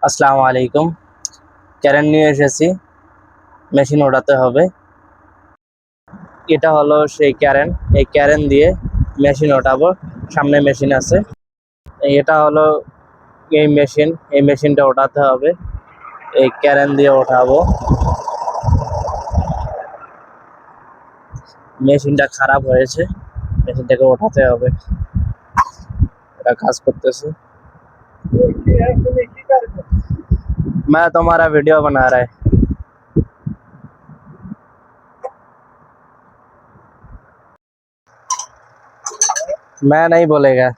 আসসালামু আলাইকুম। ক্যারেন নিয়ে এসেছি, মেশিন ওঠাতে হবে। এটা হলো সেই ক্যারেন। এই ক্যারেন দিয়ে মেশিন ওঠাবো। সামনে মেশিন আছে। এটা হলো এই মেশিন। এই মেশিনটা ওঠাতে হবে। এই ক্যারেন দিয়ে ওঠাবো। মেশিনটা খারাপ হয়েছে, মেশিনটাকে ওঠাতে হবে। এটা কাজ করতেছে। मैं तुम्हारा वीडियो बना रहा है। मैं नहीं बोलेगा।